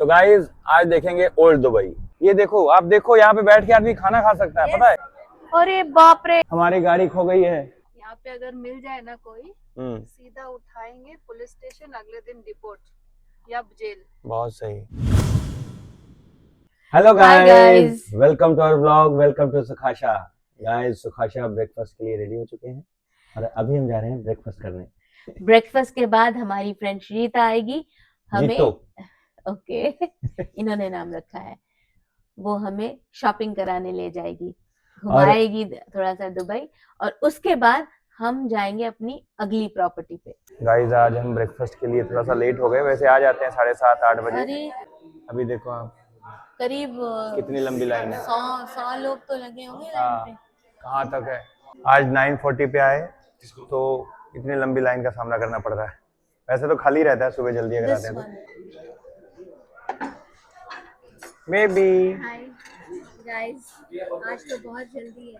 तो गाइज आज देखेंगे ओल्ड दुबई। ये देखो, आप देखो यहाँ पे बैठ के आदमी खाना खा सकता है, पता है। अरे बाप रे, हमारी गाड़ी खो गई है। यहाँ पे अगर मिल जाए ना कोई, सीधा उठाएंगे पुलिस स्टेशन, अगले दिन रिपोर्ट या जेल। बहुत सही। Hello Hi guys, guys। Welcome to our vlog, welcome to Sukhasha. Guys Sukhasha breakfast के लिए रेडी हो चुके हैं और अभी हम जा रहे हैं ब्रेकफास्ट करने। ब्रेकफास्ट के बाद हमारी फ्रेंड श्रीता आएगी हमें। जीतो। ओके इन्होंने नाम रखा है। वो हमें शॉपिंग कराने ले जाएगी, घुमाएगी थोड़ा सा दुबई, और उसके बाद हम जाएंगे अपनी अगली प्रॉपर्टी पे। गाइज आज हम ब्रेकफास्ट के लिए थोड़ा सा लेट हो गए, वैसे आ जाते हैं 7:30-8 बजे। अरे अभी देखो आप करीब कितनी लंबी लाइन है। 100 लोग तो लगे होंगे लाइन पे। कहाँ तक है। आज 9:40 पे आए तो इतनी लंबी लाइन का सामना करना पड़ रहा है। वैसे तो खाली रहता है सुबह जल्दी अगर आते हैं तो। बेबी हाय गाइस, आज तो बहुत जल्दी है,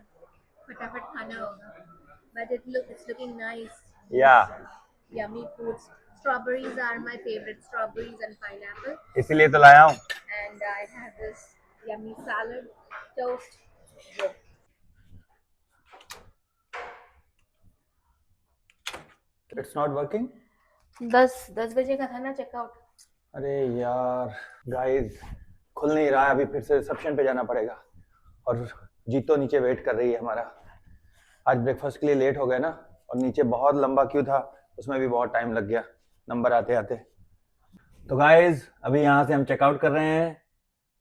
फटाफट खाना होगा, बट इट्स लुकिंग नाइस। या yummy foods, strawberries are my favorite, strawberries and pineapple, इसीलिए तो लाया हूँ। and I have this yummy salad, toast. It's not working. 10 बजे का था ना चेकआउट। अरे यार गाइस, खुल नहीं रहा है। अभी फिर से रिसेप्शन पे जाना पड़ेगा और जीतो नीचे वेट कर रही है हमारा। आज ब्रेकफास्ट के लिए लेट हो गए ना, और नीचे बहुत लंबा क्यू था, उसमें भी बहुत टाइम लग गया नंबर आते आते। तो गाइस अभी यहाँ से हम चेकआउट कर रहे हैं,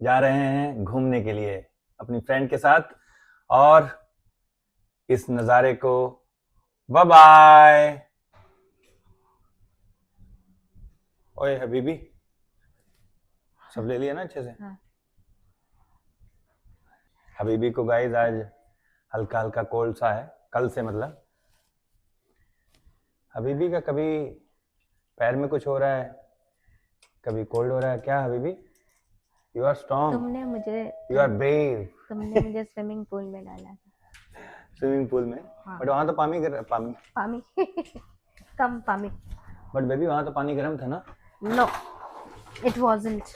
जा रहे हैं घूमने के लिए अपनी फ्रेंड के साथ, और इस नज़ारे को बाय बाय। ओए हबीबी, सब ले लिया ना अच्छे से। हाँ। हबीबी को गाइस आज हल्का हल्का कोल्ड सा है, कल से मतलब। हबीबी का कभी पैर में कुछ हो रहा है, कभी कोल्ड हो रहा है। क्या हबीबी, you are strong, you are brave. तुमने मुझे स्विमिंग पूल में डाला था। स्विमिंग पूल में? हाँ। बट वहां तो पानी कम पानी। बट बेबी वहां तो पानी गर्म था ना। No, it wasn't.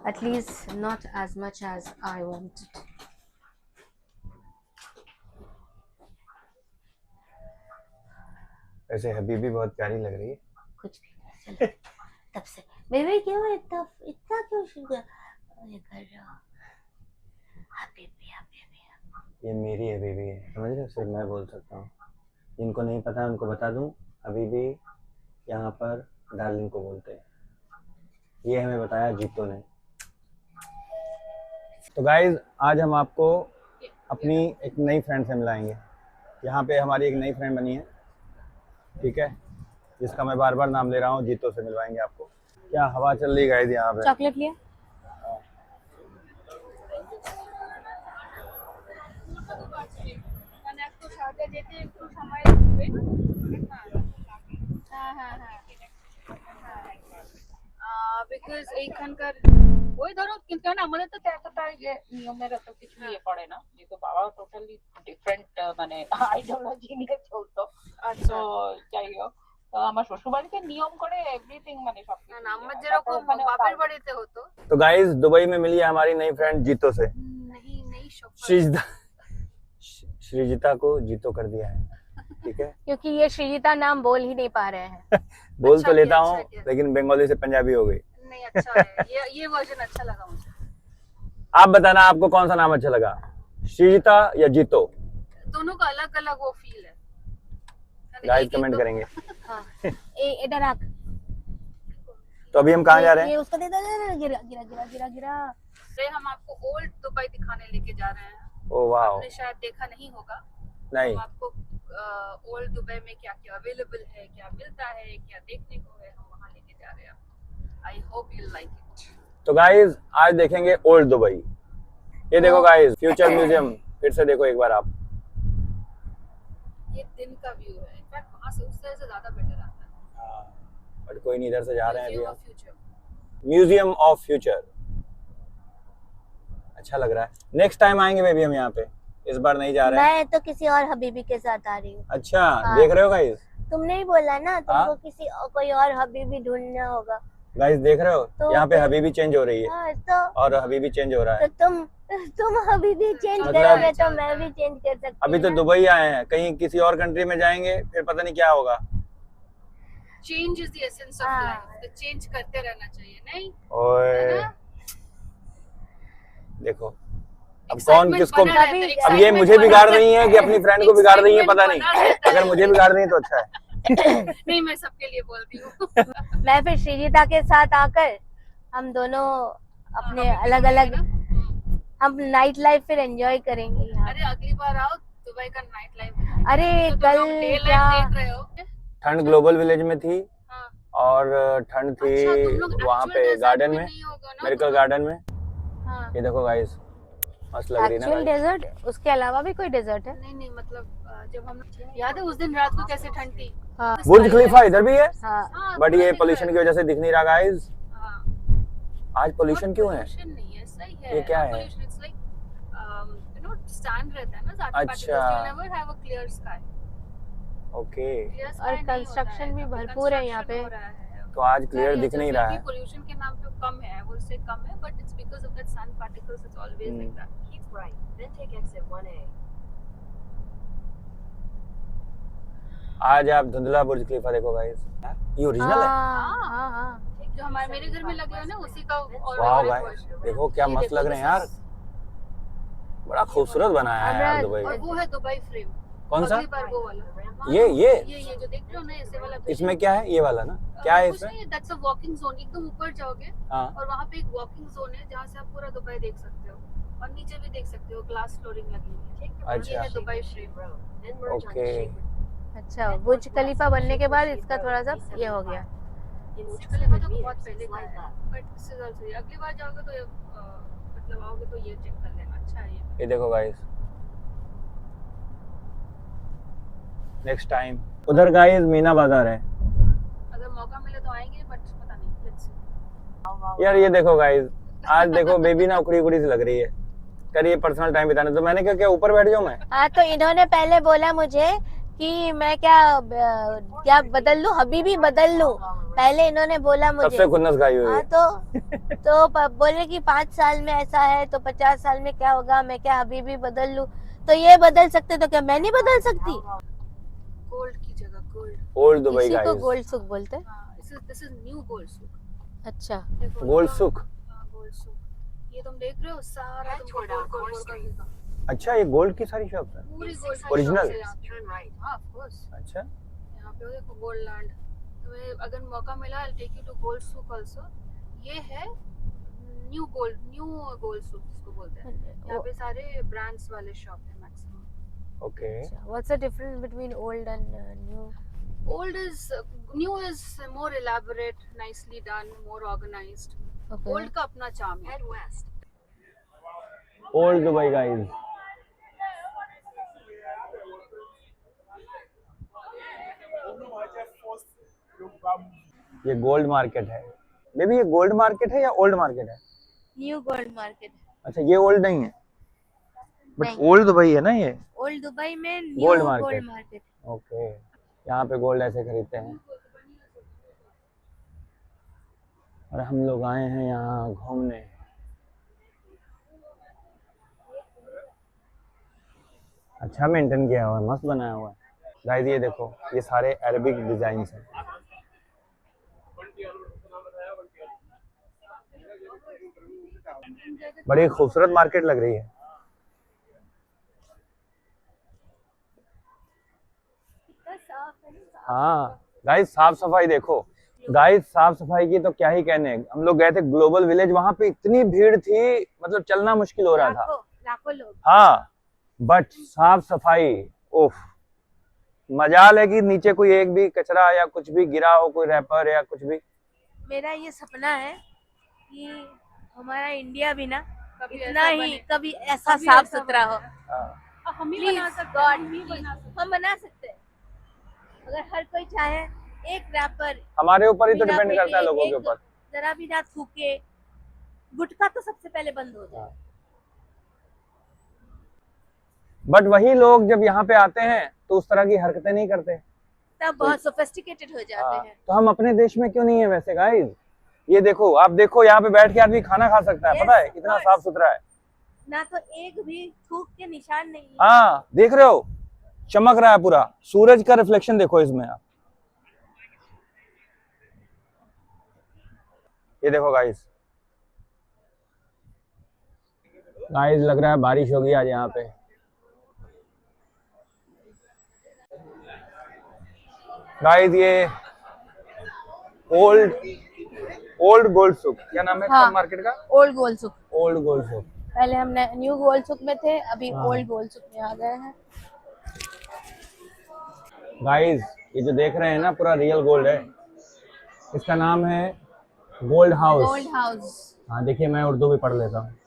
At least not as much as I wanted. वैसे हबीबी बहुत प्यारी लग रही है। कुछ भी नहीं चलो। तब से बेबी क्यों इतना इतना क्यों ये कर रहे हो? हबीबी ये मेरी हबीबी है, समझ रहे हो। सिर्फ मैं बोल सकता हूँ, जिनको नहीं पता उनको बता दूं, हबीबी यहाँ पर डार्लिंग को बोलते हैं। ये हमें बताया जीतो ने। तो गाइज आज हम आपको अपनी एक नई फ्रेंड से मिलाएंगे। यहाँ पे हमारी एक नई फ्रेंड बनी है, ठीक है, जिसका मैं बार बार नाम ले रहा हूँ। जीतो से मिलवाएंगे आपको। क्या हवा चल रही है गाइज यहाँ पे। चॉकलेट लिया? বিকজ এইখানকার ওই ধরো কিন্তু আমাদের তো এতটা যে নিয়মের এত কিছু ইয়ে পড়ে না, যেহেতু বাবা টোটালি ডিফারেন্ট মানে আইডিওলজি নিয়ে চলতো। তো যাই হোক, তো আমার শ্বশুর বাড়িতে নিয়ম করে এভরিথিং, মানে সব না আমার যেরকম বাপের বাড়িতে হতো। तो गाइज दुबई में मिली है हमारी नई फ्रेंड जीतो से। नहीं श्रीजिता, श्रीजिता को जीतो कर दिया है, ठीक है। क्योंकि ये श्रीजिता नाम बोल ही नहीं पा रहे हैं। बोल अच्छा तो लेता किया, हूँ अच्छा किया। लेकिन बंगाली से पंजाबी हो गई। नहीं अच्छा है, ये वर्जन अच्छा लगा मुझे। आप बताना आपको कौन सा नाम अच्छा लगा, श्रीजिता या जीतो। दोनों का अलग अलग वो फील है। गाइस कमेंट करेंगे। हाँ। इधर आ। तो अभी हम कहाँ जा रहे ये हैं। उसको दे दो, गिरा गिरा गिरा गिरा गिरा। हम आपको ओल्ड दुबई दिखाने लेके जा रहे हैं। ओ वाह, आपने शायद देखा नहीं होगा। नहीं। तो आपको ओल्ड दुबई में क्या क्या अवेलेबल है, क्या मिलता है, क्या देखने को है, हम वहाँ लेके जा रहे हैं। I hope you like it. तो गाइस आज देखेंगे ओल्ड दुबई। ये देखो गाइस, फ्यूचर म्यूजियम फिर से देखो एक बार आप। ये दिन का व्यू है, इनफैक्ट वहाँ से उस तरह से ज्यादा बेटर आता है। बट कोई नहीं, इधर से जा रहे हैं अभी हम। फ्यूचर, म्यूजियम ऑफ फ्यूचर अच्छा लग रहा है। नेक्स्ट टाइम आएंगे बेबी हम यहाँ पे, इस बार नहीं जा रहे हैं। मैं तो किसी और हबीबी के साथ आ रही हूँ। अच्छा देख रहे हो गाइस। तुमने ही बोला ना तुमको हाँ? किसी कोई और हबीबी ढूंढना होगा, गाइस देख रहे हो तो यहाँ पे हबीबी चेंज हो रही है हाँ तो और हबीबी चेंज हो रहा है। तुम अभी भी चेंज मतलब करोगे तो मैं भी चेंज कर सकती अभी तो हूँ ना। दुबई आए हैं, कहीं किसी और कंट्री में जाएंगे फिर पता नहीं क्या होगा। Change is the essence of हाँ। लाइफ, तो चेंज करते रहना चाहिए, नहीं? ओए है ना? देखो अब कौन Excitement किसको, बना रहता है, अब ये excitement मुझे बना बिगाड़ रहता रही है कि अपनी फ्रेंड को बिगाड़ रही है Excitement पता नहीं। बना रहता है। अगर मुझे बिगाड़ रही है तो अच्छा है। नहीं, मैं सबके लिए बोलती हूँ। मैं फिर श्रीजीता के साथ आकर हम दोनों अपने अलग अलग हम नाइट लाइफ फिर एंजॉय करेंगे यहाँ। अरे अगली बार आओ, दुबई का नाइट लाइफ। अरे कल क्या देख रहे हो? ठंड ग्लोबल विलेज में थी हाँ। और ठंड थी अच्छा, तुम लोग वहाँ actual पे desert गार्डन में में, नहीं होगा ना मेरिकल तुम लोग? गार्डन में। हाँ। ये देखो गाइस मस्त लग रही है ना एक्चुअल गाइस। डेजर्ट, उसके अलावा भी कोई डेजर्ट है? नहीं मतलब जब हम याद है उस दिन रात को कैसे ठंड थी? हाँ बुर्ज खलीफा इधर भी है हाँ बट पूरा ये दिख पोल्यूशन रहा की वजह से दिख नहीं रहा गाइस। हाँ। आज पोल्यूशन क्यों है? पोल्यूशन नहीं है, सही है। ये क्या है? Pollution it's like you know stand रहता है ना ज़्यादा अच्छा। particles, you'll never have a clear sky. Okay Clear sky और नहीं होता कंस्ट्रक्शन है, भी अभी भरपूर है यहाँ construction पे। हो रहा है। तो आज क्लियर दिख नहीं रहा है। पोल्यूशन के नाम पे कम है, वो से कम है, but it's because of that sun particles, it's always like that. Keep right, then take exit 1A. आज आप धुंधला बुर्ज खलीफा देखो गाइस। ये ओरिजिनल है। हाँ हाँ हाँ जो हमारे मेरे घर में लगे हुए ना उसी का और वाह और एक गाइस version। देखो क्या ये मस्त देखो, लग रहे हैं this यार। is- बड़ा खूबसूरत बनाया है यार दुबई। और वो है दुबई फ्रेम। कौन सा? अगली बार वो वाला। ये जो देख रहे हो ना ऐसे वाला building, इसमें क्या है ये वाला ना? क्या है कुछ इसमें? नहीं, दैट्स अ वॉकिंग जोन। एकदम ऊपर जाओगे हाँ और वहाँ पे एक वॉकिंग जोन है जहाँ से आप पूरा दुबई देख सकते हो और नीचे भी देख सकते हो, ग्लास फ्लोरिंग लगी हुई है। अच्छा। ये है Dubai frame. Then merge on Okay. Shaker. अच्छा बुर्ज खलीफा बनने के बाद इसका थोड़ा सा ये हो गया। In बुर्ज 600 खलीफा तो meters, बहुत पहले का slide है, left. But this is also. अगली बार जाओगे तो मतलब आओगे तो ये चेक कर लेना, अच्छा है ये। ये देखो गाइस नेक्स्ट टाइम। उधर गाइस मीना बाजार है अगर मौका मिले तो आएंगे, बट पता नहीं, लेट्स सी। यार। ये देखो गाइस आज देखो बेबी ना उखड़ी उखड़ी सी लग रही है। करिए पर्सनल टाइम बिताने, तो मैंने कहा क्या ऊपर बैठ जाऊं मैं? हाँ तो इन्होंने पहले बोला मुझे कि मैं क्या बदल लूं, हबीबी बदल लूं। पहले इन्होंने बोला मुझे। सबसे खुन्नस गाई हुई हाँ है। तो बोले कि 5 साल में ऐसा है तो 50 साल में क्या होगा, मैं क्या हबीबी बदल लूं? तो ये बदल सकते तो क्या मैं नहीं बदल सकती? गोल्ड की जगह गोल्ड। ओल्ड दुबई इसी को गाइस। गोल्ड सुख बोलते हैं। हाँ, दिस इज न्यू गोल्ड सुक। अच्छा देखो गोल्ड सुख। हाँ, गोल्ड सुक। ये तुम देख रहे हो सारा तुमको गोल्ड गोल्ड का दिखेगा। अच्छा ये गोल्ड की सारी शॉप है। पूरी गोल्ड Original? Turn right. हाँ ऑफ कोर्स। अच्छा यहाँ पे देखो गोल्ड लैंड। तुम्हें अगर मौका मिला I take you to Gold Souk also. ये है न्यू गोल्ड सुक जिसको बोलते हैं। यहाँ पे सारे ब्रांड्स वाले शॉप है maximum. Okay. What's the difference between old and new? New is more elaborate, nicely done, more organized. Okay Old का अपना charm है। Head west. Old Dubai guys. ये गोल्ड मार्केट है बेबी। ये गोल्ड मार्केट है या old market है? New gold market. अच्छा ये ओल्ड नहीं है बट नहीं। ओल्ड दुबई है ना ये। ओल्ड दुबई में new gold gold market. Market. Okay यहाँ पे गोल्ड ऐसे खरीदते हैं और हम लोग आए हैं यहाँ घूमने। अच्छा मेंटेन किया हुआ है, मस्त बनाया हुआ है गाइस। ये देखो ये सारे अरबिक डिजाइन हैं। बड़ी खूबसूरत मार्केट लग रही है। हाँ गाइस साफ सफाई देखो गाइस, साफ सफाई की तो क्या ही कहने। हम लोग गए थे ग्लोबल विलेज, वहां पे इतनी भीड़ थी मतलब चलना मुश्किल हो रहा था। लाखों लोग। हाँ बट साफ सफाई उफ, मजाल है कि नीचे कोई एक भी कचरा या कुछ भी गिरा हो, कोई रैपर या कुछ भी। मेरा ये सपना है कि हमारा इंडिया भी ना कभी इतना ऐसा ही बने। कभी ऐसा साफ सुथरा हो। हाँ। हम ही प्लीज बना सकते गॉड हैं, हम ही बना सकते हैं। हम बना सकते हैं अगर हर कोई चाहे। एक रैपर हमारे ऊपर ही तो बिना डिपेंड करता है फेंके, लोगों के एक ऊपर। जरा भी ना थूके। गुटखा तो सबसे पहले बंद हो जाए। बट वही लोग जब यहाँ पे आते हैं तो उस तरह की हरकतें नहीं करते। तब बहुत सोफिस्टिकेटेड हो जाते हाँ, हैं। तो हम अपने देश में क्यों नहीं है वैसे गाइस? ये देखो, आप देखो यहाँ पे बैठ के आदमी खाना खा सकता है, Yes, पता है इतना of साफ course. सुथरा है। ना तो एक भी थूक के निशान नहीं है। हाँ देख रहे हो, चमक रहा है पूरा, सूरज का रिफ्लेक्शन देखो इसमें आप। ये देखो गाइस, गाइस लग रहा है बारिश होगी आज यहाँ पे। गाइस ये ओल्ड ओल्ड गोल्ड सुक, क्या नाम है हाँ। इसका मार्केट का? ओल्ड गोल सुक। ओल्ड गोल्ड सुक। पहले हमने न्यू गोल सुक में थे, अभी हाँ। ओल्ड गोल सुक में आ गए हैं। गाइस ये जो देख रहे हैं ना पूरा रियल गोल्ड है, इसका नाम है गोल्ड हाउस। Gold house. हाँ देखिए, मैं उर्दू भी पढ़ लेता हूँ।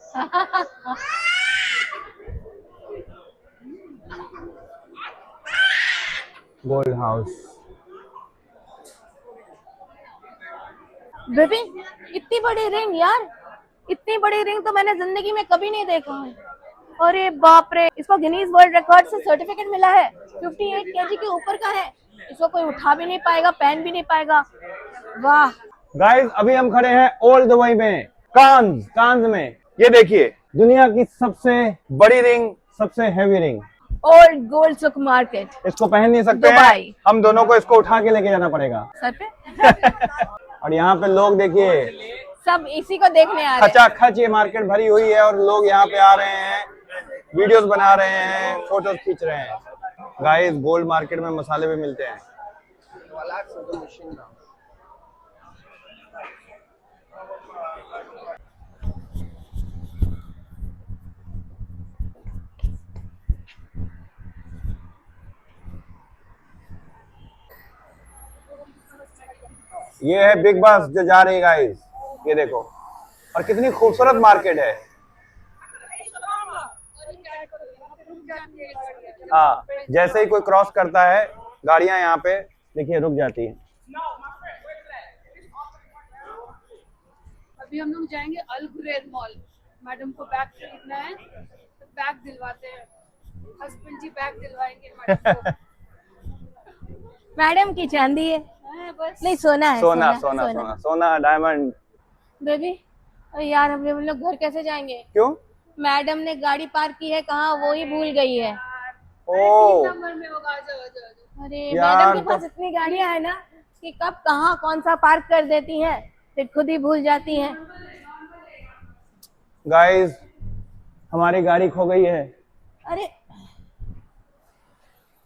Gold house. बेबी इतनी बड़ी रिंग यार, इतनी बड़ी रिंग तो मैंने जिंदगी में कभी नहीं देखा है। अरे बाप रे, इसको गिनीज वर्ल्ड रिकॉर्ड से सर्टिफिकेट मिला है। 58 केजी के ऊपर का है, इसको कोई उठा भी नहीं पाएगा, पहन भी नहीं पाएगा। वाह। गाइस अभी हम खड़े हैं ओल्ड दुबई में, कांज में। ये देखिए दुनिया की सबसे बड़ी रिंग, सबसे हैवी रिंग, ओल्ड गोल्ड सुक मार्केट। इसको पहन नहीं सकते हैं दुबई। हम दोनों को, इसको उठा के लेके जाना पड़ेगा। सर पे और यहाँ पे लोग देखिए, सब इसी को देखने आ रहे हैं। खचाखच ये मार्केट भरी हुई है और लोग यहाँ पे आ रहे हैं, वीडियोस बना रहे हैं, फोटोज खींच रहे हैं। गाइस गोल्ड मार्केट में मसाले भी मिलते हैं। ये है बिग बस जो जा रही है गाइस, ये देखो, और कितनी खूबसूरत मार्केट है। हाँ जैसे ही कोई क्रॉस करता है गाड़ियां यहाँ पे देखिए रुक जाती हैं। अभी हम लोग जाएंगे अल गुरैर मॉल, मैडम को बैग खरीदना है तो बैग दिलवाते हैं, हस्बैंड जी बैग दिलवाएंगे मैडम को। मैडम की चांदी है, बस नहीं सोना है। सोना डायमंड। बेबी यार हम लोग घर कैसे जाएंगे? क्यों? मैडम ने गाड़ी पार्क की है कहाँ, वो ही भूल गई है। ओ नंबर में होगा, आ जाओ आ जाओ आ जाओ। अरे यार, मैडम के पास इतनी गाड़ियां है ना कि कब कहाँ कौन सा पार्क कर देती हैं, फिर खुद ही भूल जाती हैं। गाइस हमारी गाड़ी खो गई है। अरे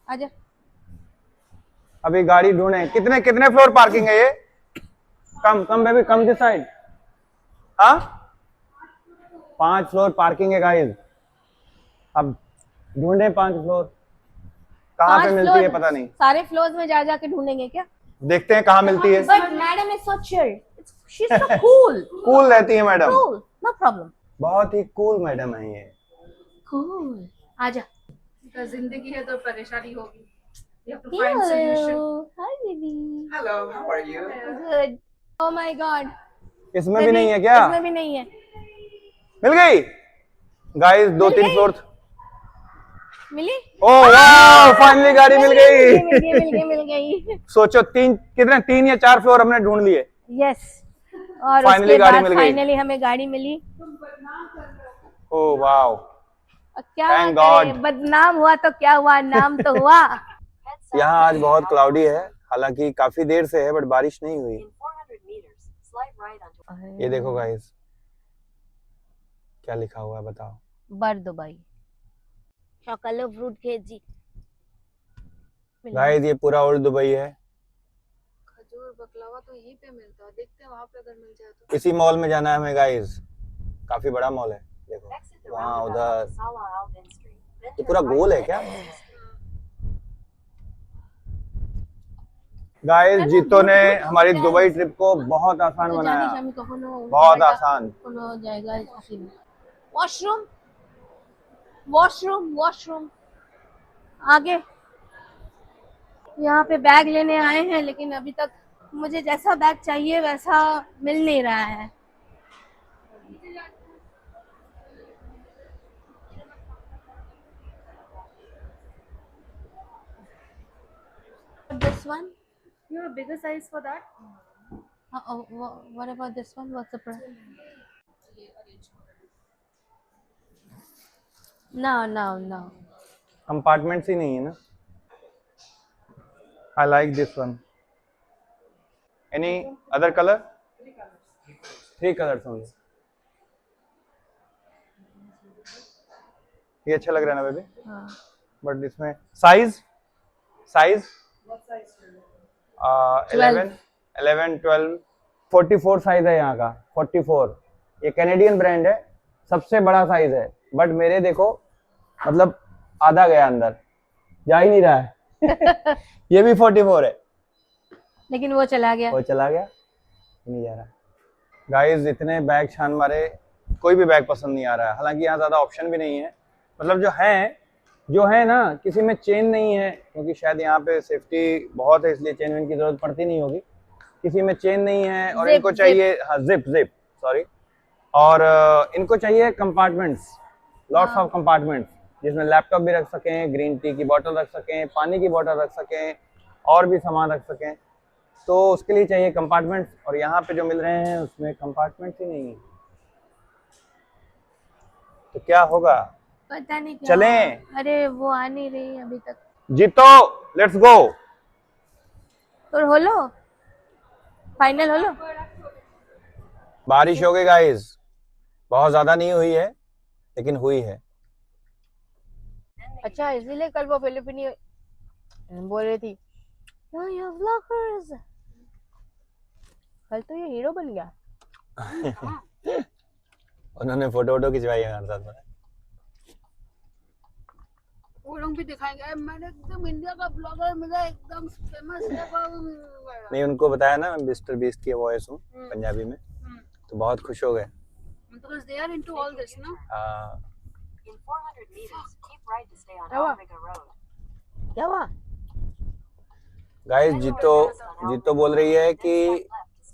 आजा। अभी गाड़ी ढूंढे, कितने कितने फ्लोर पार्किंग है ये? Come baby, come this side. हाँ 5 फ्लोर पार्किंग है गाइस। अब ढूंढे 5 फ्लोर, कहाँ पे मिलती है पता नहीं। सारे फ्लोर्स में जा जाके ढूंढेंगे क्या? देखते हैं कहाँ मिलती है। But madam is so chill, she is so cool. Cool रहती है मैडम, कूल, नो प्रॉब्लम। बहुत ही कूल मैडम है ये। कूल, आजा। तो जिंदगी है तो परेशानी होगी। You have to find solution. Hello, hi baby. Hello, how are you? Good. Oh my God. इसमें भी नहीं है क्या? इसमें भी नहीं है। मिल गई गाइस, 2-3 गई? फ्लोर। मिली? ओह वाह, फाइनली गाड़ी मिल गई। मिल गई। सोचो 3 या 4 फ्लोर हमने ढूंढ लिए। यस। और Finally उसके गाड़ी बाद मिल गई। फाइनली हमें गाड़ी मिली। ओह वाओ, और क्या Thank करें, God. बदनाम हुआ तो क्या हुआ, नाम तो हुआ। यहाँ आज बहुत क्लाउडी है, हालांकि काफी देर से है बट बारिश नहीं हुई। In 400 meters, slide right onto ये देखो गाइस, क्या लिखा हुआ है बताओ? बर Dubai chocolate fruit KG. Guys ये पूरा ओल्ड दुबई है। खजूर बकलावा तो यहीं पे मिलता है, देखते हैं वहाँ पे अगर मिल जाए तो। इसी मॉल में जाना है हमें गाइस, काफी बड़ा मॉल है। देखो exit the वहाँ roundabout उधर, onto Salah Al Bin Street. Then ये turn पूरा right गोल है to क्या? exit गाइस जीतो ने हमारी दुबई ट्रिप को बहुत आसान बनाया, बहुत आसान। Washroom, washroom, washroom. आगे यहाँ पे बैग लेने आए हैं, लेकिन अभी तक मुझे जैसा बैग चाहिए वैसा मिल नहीं रहा है। This one? You have a bigger size for that? What about this one? What's the price? No. Compartments ही नहीं है ना. I like this one. Any other colour? 3 colours होंगे. ये अच्छा लग रहा है ना बेबी? हाँ. बट इसमें साइज 11 12 44 साइज है यहाँ का. 44. ये कैनेडियन ब्रांड है, सबसे बड़ा साइज है. बट मेरे देखो मतलब आधा गया अंदर, जा ही नहीं रहा है. ये भी 44 है, लेकिन वो चला गया. वो चला गया, नहीं जा रहा. गाइस इतने बैग छान मारे, कोई भी बैग पसंद नहीं आ रहा है. हालांकि यहाँ ज्यादा ऑप्शन भी नहीं है, मतलब जो है ना, किसी में चेन नहीं है, क्योंकि शायद यहाँ पे सेफ्टी बहुत है इसलिए चेन वेन की जरूरत पड़ती नहीं होगी. किसी में चेन नहीं है और इनको चाहिए जिप सॉरी. और इनको चाहिए कंपार्टमेंट्स, लॉट्स ऑफ कंपार्टमेंट्स, जिसमें लैपटॉप भी रख सकें, ग्रीन टी की बोतल रख सकें, पानी की बोतल रख सकें, और भी सामान रख सकें. तो उसके लिए चाहिए कंपार्टमेंट्स. और यहाँ पे जो मिल रहे हैं उसमें कंपार्टमेंट्स ही नहीं है. तो क्या होगा? पता नहीं क्या. चलें? अरे वो आ नहीं रही अभी तक. जीतो, लेट्स गो. तो होलो फाइनल होलो. बारिश हो गई गाइस, बहुत ज्यादा नहीं हुई है लेकिन हुई है. अच्छा, इसीलिए कल वो फिलिपिनी बोल रही थी ये व्लॉगर्स. कल तो ये हीरो बन गया. उन्होंने फोटो खिंचवाई है हमारे साथ में. वो लोग भी दिखाएंगे मैंने एकदम इंडिया का ब्लॉगर मिला, एकदम फेमस है. नहीं, उनको बताया ना मैं मिस्टर बीस्ट की वॉइस हूँ पंजाबी में, तो बहुत खुश हो गए. because they are into all this, no? In 400 meters, keep right to stay on Yawa. Omega Road. क्या हुआ? गाइस जीतो बोल रही है कि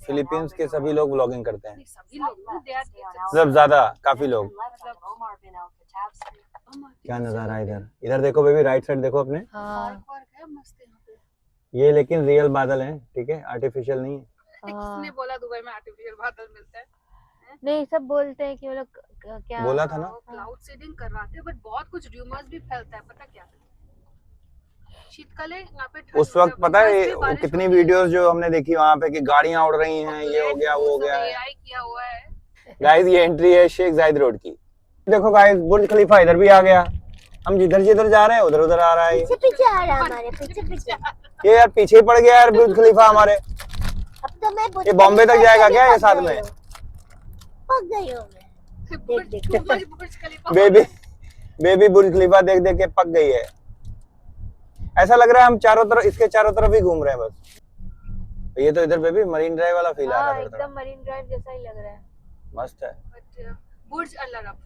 फिलीपींस के सभी लोग व्लॉगिंग करते हैं. सभी लोग they are मतलब ज्यादा काफी लोग. Left on Omar bin Al Khattab Street. क्या नजारा है इधर. इधर देखो बेबी, राइट साइड देखो अपने. हाँ. पार्क है मस्त यहाँ पे. ये लेकिन रियल बादल हैं, ठीक है, आर्टिफिशियल नहीं है. किसने बोला दुबई में आर्टिफिशियल बादल मिलता है? नहीं, सब बोलते हैं कि वो लोग क्या बोला था ना. वो क्लाउड सीडिंग करवाते हैं, बट बहुत कुछ र्यूमर्स भी फैलता है. पता क्या, शीतकाले यहाँ पे ठंड उस वक्त होता है, पता है बरसात में बारिश कितनी होती है. वीडियोस जो हमने देखी वहां पे कि गाड़ियां उड़ रही हैं, ये हो गया वो हो गया है. AI किया हुआ है. गाइस ये एंट्री है शेख जायद रोड की. देखो गाइस बुर्ज खलीफा इधर भी आ गया. हम जिधर जा रहे हैं उधर आ रहा है. पीछे आ रहा है हमारे पीछे. ये यार पीछे ही पड़ गया यार बुर्ज खलीफा हमारे. अब तो मैं ये बॉम्बे तक जाएगा क्या ये साथ में? पक गई हूँ मैं. बुर्ज खलीफा बेबी बुर्ज खलीफा देख के पक गई है. ऐसा लग रहा है हम इसके चारों तरफ ही घूम रहे हैं बस. ये तो इधर बेबी मरीन ड्राइव वाला फील आ रहा है. एकदम मरीन ड्राइव जैसा ही लग रहा है. मस्त है. बुर्ज अल अरब.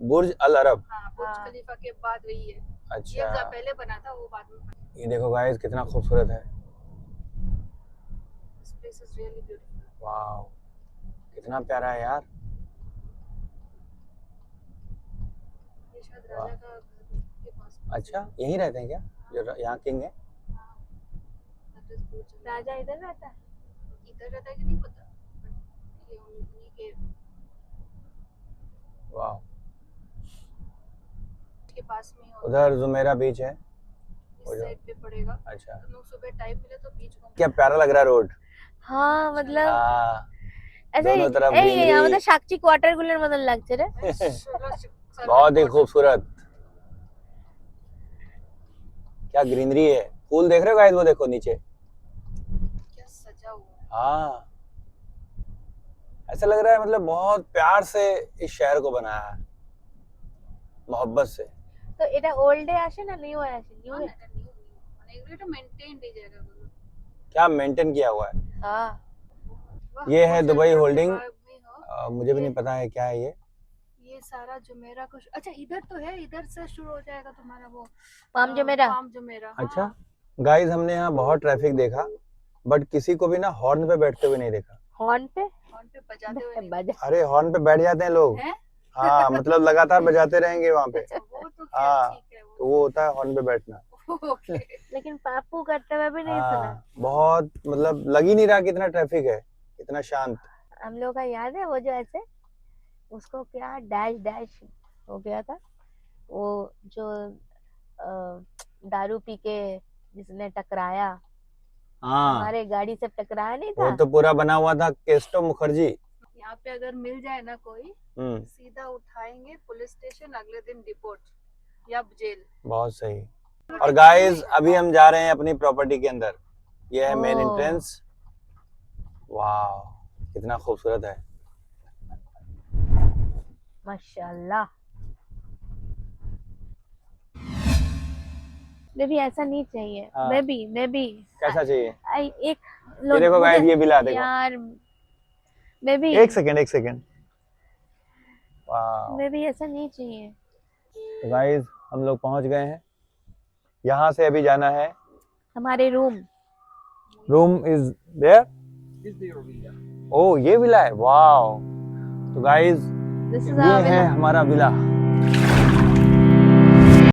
बुर्ज अल अरब. हाँ, बुर्ज खलीफा के बाद वही है. ये अच्छा, पहले बना था, वो बाद में बना. ये देखो गाइस कितना खूबसूरत है. This place is really beautiful. Wow, कितना प्यारा है यार. ये शायद राजा का घर के पास. अच्छा, यहीं रहते हैं क्या जो यहाँ किंग है? That is बुर्ज अल अरब. राजा इधर रहता है. इधर रहता है कि नहीं पता, but ये उन्हीं के वाह. पास में ही होगा. उधर जुमेरा बीच है. इस साइड पे पड़ेगा. अच्छा, तुम लोग सुबह टाइम मिले तो बीच घूम. क्या प्यारा लग रहा है रोड. हाँ, मतलब हाँ, ऐसे दोनों तरफ यहाँ greenery. मतलब साक्षी क्वार्टर गुलर मतलब लगते रे. बहुत ही खूबसूरत. क्या ग्रीनरी है. फूल देख रहे हो गाइस, वो देखो नीचे. क्या सजा हुआ है. हाँ, ऐसा लग रहा है मतलब बहुत प्यार से इस शहर को बनाया है, मोहब्बत से. तो এটা ওল্ড ডে আসে না নিউ আসে? নিউ हाँ, এটা new মানে এগুলো এটা মেইনটেইন এই জায়গাগুলো. क्या मेंटेन किया हुआ है. हाँ. वाह, ये है बहुत दुबई जगह पे होल्डिंग. बाग भी हो. मुझे भी नहीं पता है क्या है ये. ये सारा जुमेरा कुछ. अच्छा, इधर तो है, इधर से शुरू हो जाएगा तुम्हारा वो पाम जुमेरा. Palm Jumeirah. अच्छा गाइस, हमने यहाँ बहुत ट्रैफिक देखा, बट किसी को भी ना हॉर्न पे बैठते हुए नहीं देखा. हॉर्न पे हॉर्न पे बजाते हुए नहीं. बजा. अरे हॉर्न पे बैठ जाते हैं लोग. हैं? हाँ, मतलब लगातार बजाते रहेंगे वहाँ पे. वो तो हाँ, खैर ठीक है तो वो होता है हॉर्न पे बैठना. ओके. लेकिन पापू करते हुए भी नहीं सुना. हाँ, बहुत मतलब लग ही नहीं रहा कितना ट्रैफिक है. इतना शांत। हम लोग का याद है वो जो ऐसे उसको क्या डैश डैश हो गया था, वो जो दारू पी के जिसने टकराया, हाँ, हमारे गाड़ी से टकराया नहीं वो था। तो पूरा बना हुआ था केस्टो मुखर्जी। यहाँ पे अगर मिल जाए ना कोई, हम्म, सीधा उठाएंगे पुलिस स्टेशन, अगले दिन डिपोर्ट या जेल। बहुत सही। और गाइस अभी हम जा रहे हैं अपनी प्रॉपर्टी के अंदर। ये है मेन ओह। एंट्रेंस। वाह, कितना खूबसूरत है। माशाल्लाह। बेबी ऐसा नहीं चाहिए। हाँ। बेबी कैसा चाहिए? एक ये देखो गाइस, ये विला देखो। यार बेबी, एक सेकंड। वाह। बेबी ऐसा नहीं चाहिए। तो गाइस हम लोग पहुंच गए हैं। यहाँ से अभी जाना है। हमारे रूम। Room is there. ओ, ये विला है। वाह। तो गाइस दिस इज ये है हमारा विला।